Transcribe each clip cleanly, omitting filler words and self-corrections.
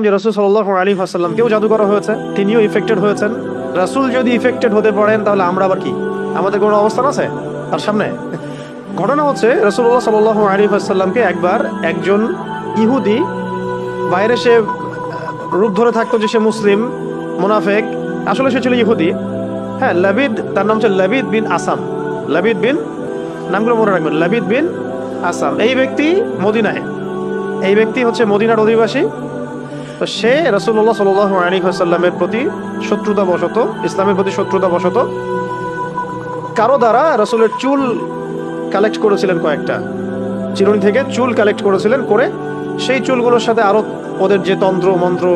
যে রাসূল সাল্লাল্লাহু আলাইহি ওয়াসাল্লাম কেউ জাদু করা হয়েছে, তিনিও ইফেক্টেড হয়েছেন। রাসূল যদি ইফেক্টেড হতে পারেন তাহলে আমরা আবার কি, আমাদের কোনো অবস্থান আছে তার সামনে? ঘটনা হচ্ছে রাসূলুল্লাহ সাল্লাল্লাহু আলাইহি ওয়াসাল্লামকে একবার একজন ইহুদি, বাইরে সে রূপ ধরে থাকতো যে সে মুসলিম, মুনাফিক, আসলে সে ছিল ইহুদি। হ্যাঁ, লাবিদ, তার নাম ছিল লাবিদ বিন আসাম। লাবিদ বিন, নামগুলো মনে রাখবেন, লাবিদ বিন আসাম। এই ব্যক্তি মদিনায়, এই ব্যক্তি হচ্ছে মদিনার অধিবাসী। তো সে রাসূলুল্লাহ সাল্লাল্লাহু আলাইহি ওয়াসাল্লামের প্রতি শত্রুতা বশত, ইসলামের প্রতি শত্রুতা বশত কারো দ্বারা রাসূলের চুল কালেক্ট করেছিলেন, কয়েকটা চিরুনি থেকে চুল কালেক্ট করেছিলেন, করে সেই চুলগুলোর সাথে আরো ওদের যে তন্ত্র মন্ত্র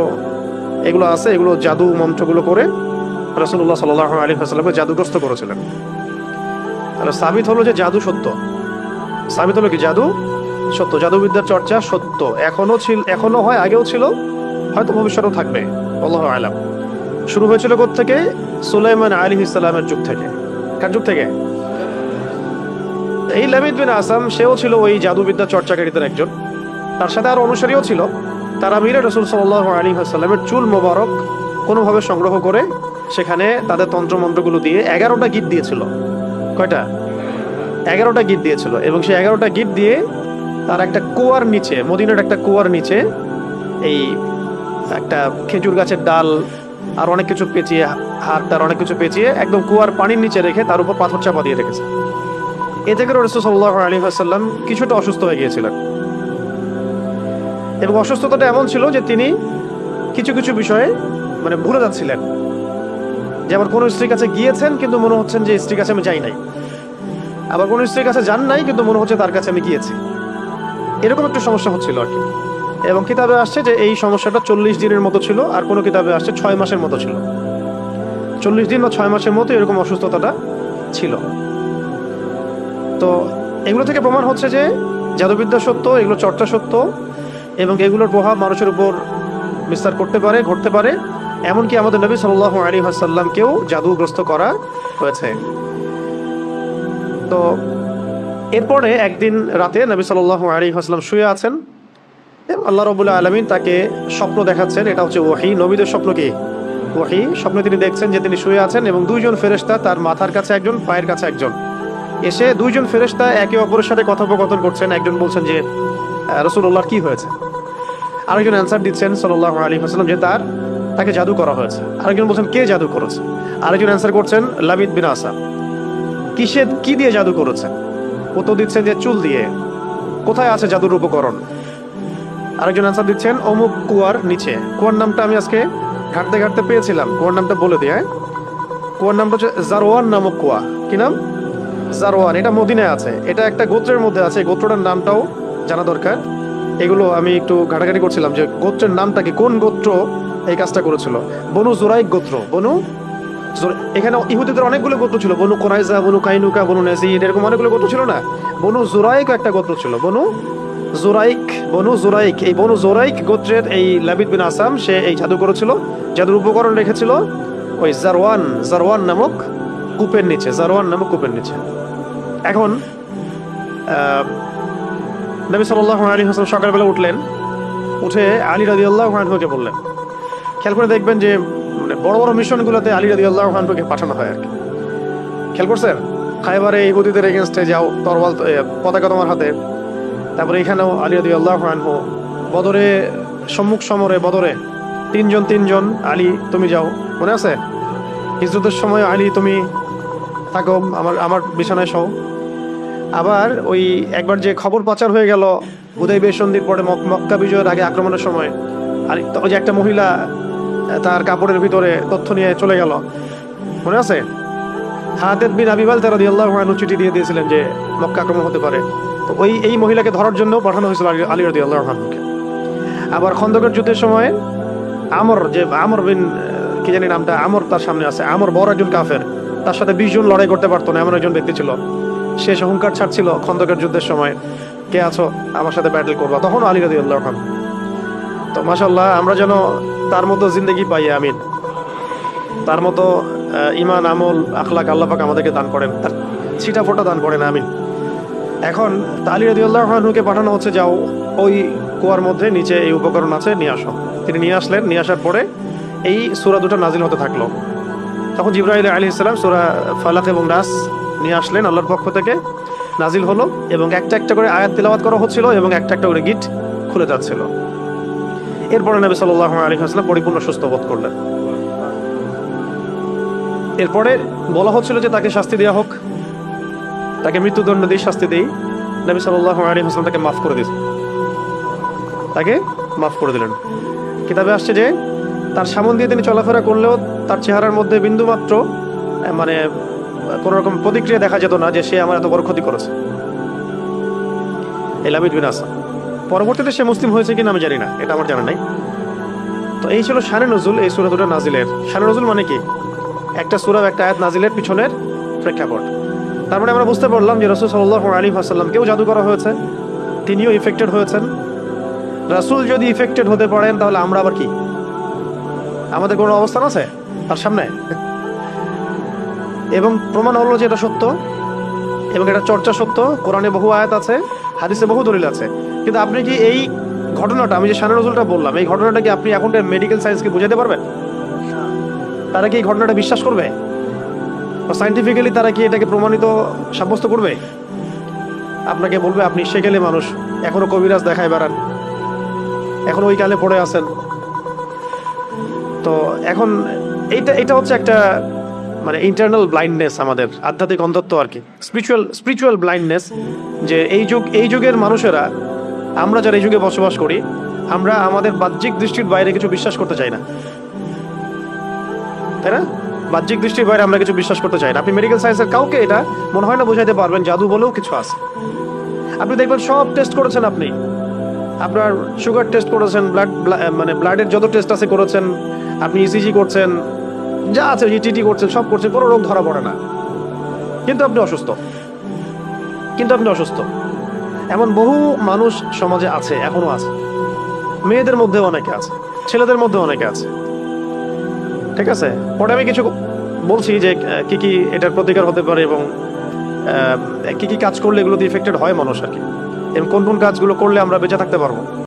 এগুলো আছে, এগুলো জাদু মন্ত্রগুলো করে রাসূলুল্লাহ সাল্লাল্লাহু আলাইহি ওয়াসাল্লামকে জাদুগ্রস্ত করেছিলেন। তাহলে সাবিত হলো যে জাদু সত্য, সাবিত হলো কি জাদু সত্য, জাদুবিদ্যার চর্চা সত্য, এখনো হয়, আগেও ছিল, হয়তো ভবিষ্যতেও থাকবে, আল্লাহু আ'লাম। শুরু হয়েছিল কোত্থেকে? সুলাইমান আলাইহিস সালামের যুগ থেকে। কার যুগ থেকে? এই লাবিদ বিন আসাম, সেও ছিল ওই জাদুবিদ্যা চর্চাকারীদের একজন, তার সাথে আরো অনুসারীও ছিল। তারা মিলে রাসূল সাল্লাল্লাহু আলাইহি ওয়াসাল্লামের চুল মোবারক কোনোভাবে সংগ্রহ করে সেখানে তাদের তন্ত্রমন্ত্রগুলো দিয়ে 11টা গীত দিয়েছিল। কয়টা? 11টা গীত দিয়েছিল। এবং সেই 11টা গীত দিয়ে তার একটা কুয়ার নিচে, মদিনার একটা কুয়ার নিচে, এই একটা খেজুর গাছের ডাল আর অনেক কিছু পেঁচিয়ে, হাড়টার অনেক কিছু পেঁচিয়ে একদম কুয়ার পানির নিচে রেখে তার উপর পাথর চাপা দিয়ে রেখেছে। এতে করে রাসূল সাল্লাল্লাহু আলাইহি ওয়াসাল্লাম কিছুটা অসুস্থ হয়ে গিয়েছিলেন। এবং অসুস্থতাটা এমন ছিল যে তিনি কিছু কিছু বিষয়ে মানে ভুলে যাচ্ছিলেন। যেমন কোনো স্ত্রীর কাছে গিয়েছেন কিন্তু মনে হচ্ছেন যে স্ত্রীর কাছে আমি যাই নাই, আবার কোনো স্ত্রীর কাছে যান নাই কিন্তু মনে হচ্ছে তার কাছে আমি গিয়েছি, এরকম একটা সমস্যা হচ্ছিল আর কি। এবং কিতাবে আসছে যে এই সমস্যাটা 40 দিনের মতো ছিল, আর কোনো কিতাবে আসছে 6 মাসের মতো ছিল। 40 দিন বা 6 মাসের মতো এরকম অসুস্থতাটা ছিল। তো এগুলো থেকে প্রমাণ হচ্ছে যে জাদুবিদ্যা সত্য, এগুলো চর্চা সত্য, এবং এগুলোর প্রভাব মানুষের উপর বিস্তার করতে পারে, ঘটতে পারে। এমনকি আমাদের নবী সাল্লাল্লাহু আলাইহি ওয়াসাল্লামকেও জাদুগ্রস্ত করা হয়েছে। তো এরপরে একদিন রাতে নবী সাল্লাল্লাহু আলাইহি ওয়াসাল্লাম শুয়ে আছেন, আল্লাহ রাব্বুল আলামিন তাকে স্বপ্ন দেখাচ্ছেন। এটা হচ্ছে ওহী, নবীদের স্বপ্ন কি? ওহী। স্বপ্নে তিনি দেখছেন যে তিনি শুয়ে আছেন এবং দুইজন ফেরেশতা, তার মাথার কাছে একজন, পায়ের কাছে একজন, এসে দুইজন ফেরেশতা একে অপরের সাথে কথোপকথন করছেন। একজন বলছেন যে রাসূলুল্লাহর কি হয়েছে, আরেকজন অ্যান্সার দিচ্ছেন সাল্লাল্লাহু আলাইহি ওয়াসাল্লাম যে তাকে জাদু করা হয়েছে। আরেকজন বলছেন কে জাদু করেছে, আরেকজন অ্যান্সার করছেন লাবিদ বিন আসাম। কি দিয়ে জাদু করেছেন? উত্তর দিচ্ছেন যে চুল দিয়ে। কোথায় আছে জাদুর উপকরণ? আরেকজন অ্যান্সার দিচ্ছেন অমুক কুয়ার নিচে। কুয়ার নামটা আমি আজকে ঘাটতে ঘাটতে পেয়েছিলাম, কুয়ার নামটা বলে দিয়ে। কুয়ার নামটা হচ্ছে জারওয়ান নামক কুয়া। কি নাম? জারওয়ান। এটা মদিনায় আছে, এটা একটা গোত্রের মধ্যে আছে, গোত্রটার নামটাও জানা দরকার। এগুলো আমি একটু ঘাটাঘাটি করছিলাম যে গোত্রের নামটা কি, কোন গোত্র এই কাজটা করেছিল। বনু জুরাইক গোত্র, এখানে ইহুদিদের অনেকগুলো গোত্র ছিল, বনু কোরাইজা, বনু কাইনুকা, বনু নাজির, এরকম অনেকগুলো গোত্র ছিল না? বনু জুরাইক একটা গোত্র ছিল, বনু জুরাইক। এই বনু জুরাইক গোত্রের এই লাবিদ বিন আসাম, সে এই জাদু করেছিল, জাদুর উপকরণ রেখেছিল ওই জারওয়ান নামক কূপের নিচে, জারওয়ান নামক কূপের নিচে। এখন নবী সাল্লাল্লাহু আলাইহি ওয়াসাল্লাম সকালবেলা উঠলেন, উঠে আলী রাদিয়াল্লাহু আনহুকে বললেন। খেয়াল করে দেখবেন যে মানে বড় বড় মিশনগুলোতে আলী রাদিয়াল্লাহু আনহুকে পাঠানো হয় আর কি। খেয়াল করছেন? খায়বারে ইহুদিদের এগেইনস্টে যাও, তরবাল পতাকা তোমার হাতে। তারপরে এখানেও আলী রাদিয়াল্লাহু আনহু বদরে, সম্মুখ সমরে বদরে তিনজন আলী তুমি যাও, মনে আছে? হিজরতের সময় আলী তুমি থাকো, আমার বিছানায় শও। আবার ওই একবার যে খবর পাচার হয়ে গেল হুদাইবিয়া সন্ধির পরে, মক্কা বিজয়ের আগে আক্রমণের সময়, আর ওই যে একটা মহিলা তার কাপড়ের ভিতরে তথ্য নিয়ে চলে গেল, মনে আছে? হাতেদ বিন আবি বালতা রাদিয়াল্লাহু আনহু চিঠি দিয়ে দিয়েছিলেন যে মক্কা আক্রমণ হতে পারে। তো এই মহিলাকে ধরার জন্য পাঠানো হয়েছিল আলী রাদিয়াল্লাহু আনহুকে। আবার খন্দকের যুদ্ধের সময় আমর বিন কি জানি নামটা, আমর তার সামনে আছে। আমর বড় একজন কাফের, তার সাথে 20 জন লড়াই করতে পারতো না এমন একজন ব্যক্তি ছিল। শেষ হুঙ্কার ছাড়ছিল খন্দকের যুদ্ধের সময়, কে আছো আমার সাথে ব্যাটল করবা, তখন আলী রাদিয়াল্লাহু আনহু। তো মাশাআল্লাহ, আমরা যেন তার মতো জিন্দেগি পাই, আমিন। তার মতো ঈমান, আমল, আখলাক আল্লাহ পাক আমাদেরকে দান করেন, তার ছিটা ফোটা দান করেন, আমিন। এখন আলী রাদিয়াল্লাহু আনহুকে পাঠানো হচ্ছে, যাও ওই কুয়ার মধ্যে নিচে এই উপকরণ আছে, নিয়ে আসো। তিনি নিয়ে আসলেন। নিয়ে আসার পরে এই সূরা দুটো নাজিল হতে থাকলো। তখন জিবরাইল আলাইহিস সালাম সূরা ফালাক এবং নাস নিয়ে আসলেন আল্লাহর পক্ষ থেকে, নাজিল হলো এবং একটা একটা করে আয়াত তিলাওয়াত করা হচ্ছিল এবং একটা একটা করে গিট খুলে যাচ্ছিল। এরপরে নবী সাল্লাল্লাহু আলাইহি ওয়াসাল্লাম পরিপূর্ণ সুস্থ বোধ করলেন। এরপরে বলা হচ্ছিল যে তাকে শাস্তি দেওয়া হোক, তাকে মৃত্যুদণ্ড দিয়ে শাস্তি দেই। নবী সাল্লাল্লাহু আলাইহি ওয়াসাল্লাম তাকে মাফ করে দিলেন, তাকে মাফ করে দিলেন। কিতাবে আসছে যে তার সামনে দিয়ে তিনি চলাফেরা করলেও তার চেহারার মধ্যে বিন্দুমাত্র মানে কোনো রকম প্রতিক্রিয়া দেখা যেত না যে সে আমার এত বড় ক্ষতি করেছে। এই লাবিদ বিন আসাম পরবর্তীতে সে মুসলিম হয়েছে কিনা আমি জানি না, এটা আমার জানা নাই। তো এই ছিল শানে নজুল এই সূরা দুটো নাজিলের। শানে নজুল মানে কি? একটা সূরা একটা আয়াত নাজিলের পিছনের প্রেক্ষাপট। তার মানে আমরা বুঝতে পারলাম যে রাসূল সাল্লাল্লাহু আলাইহি ওয়াসাল্লামকেও জাদু করা হয়েছে, তিনিও ইফেক্টেড হয়েছেন। রাসূল যদি ইফেক্টেড হতে পারেন তাহলে আমরা আবার কি, আমাদের কোনো অবস্থান আছে তার সামনে? এবং প্রমাণ হলো যে এটা সত্য এবং এটা চর্চা সত্য। কোরআনে বহু আয়াত আছে, হাদিসে বহু দলিল আছে। কিন্তু আপনি কি এই ঘটনাটা, আমি যে শানে নজুলটা বললাম, এই ঘটনাটা কি আপনি এখনকার মেডিকেল সায়েন্সকে বুঝাতে পারবেন? তারা কি এই ঘটনাটা বিশ্বাস করবে? সায়েন্টিফিক্যালি তারা কি এটাকে প্রমাণিত সাব্যস্ত করবে? আপনাকে বলবে আপনি সেকেলে মানুষ, এখনো কবিরাজ দেখায় বেড়ান, এখন ওই কালে পড়ে আছেন। তো এখন এটা হচ্ছে একটা মানে ইন্টারনাল ব্লাইন্ডনেস, আমাদের আধ্যাত্মিক অন্ধত্ব আর কি, স্পিরিচুয়াল ব্লাইন্ডনেস। যে এই যুগের মানুষেরা, আমরা যারা এই যুগে বসবাস করি, আমরা আমাদের বাহ্যিক দৃষ্টির বাইরে কিছু বিশ্বাস করতে চাই না, তাই না? বাহ্যিক দৃষ্টির বাইরে আমরা কিছু বিশ্বাস করতে চাই না। আপনি মেডিকেল সায়েন্সের কাউকে এটা মনে হয় না বোঝাইতে পারবেন জাদু বলেও কিছু আছে। আপনি দেখবেন সব টেস্ট করেছেন, আপনি আপনার সুগার টেস্ট করেছেন, মানে ব্লাডের যত টেস্ট আছে করেছেন, আপনি ইসিজি করছেন, যা আছে ইটিটি করছেন, সব করছেন, কোনো রোগ ধরা পড়ে না, কিন্তু আপনি অসুস্থ। এমন বহু মানুষ সমাজে আছে, এখনো আছে, মেয়েদের মধ্যে অনেকে আছে, ছেলেদের মধ্যে অনেকে আছে। ঠিক আছে, পরে আমি কিছু বলছি যে কি কি এটার প্রতিকার হতে পারে এবং কি কি কাজ করলে এগুলোতে ইফেক্টেড হয় মানুষ আর কি, এবং কোন কোন কাজগুলো করলে আমরা বেঁচে থাকতে পারবো।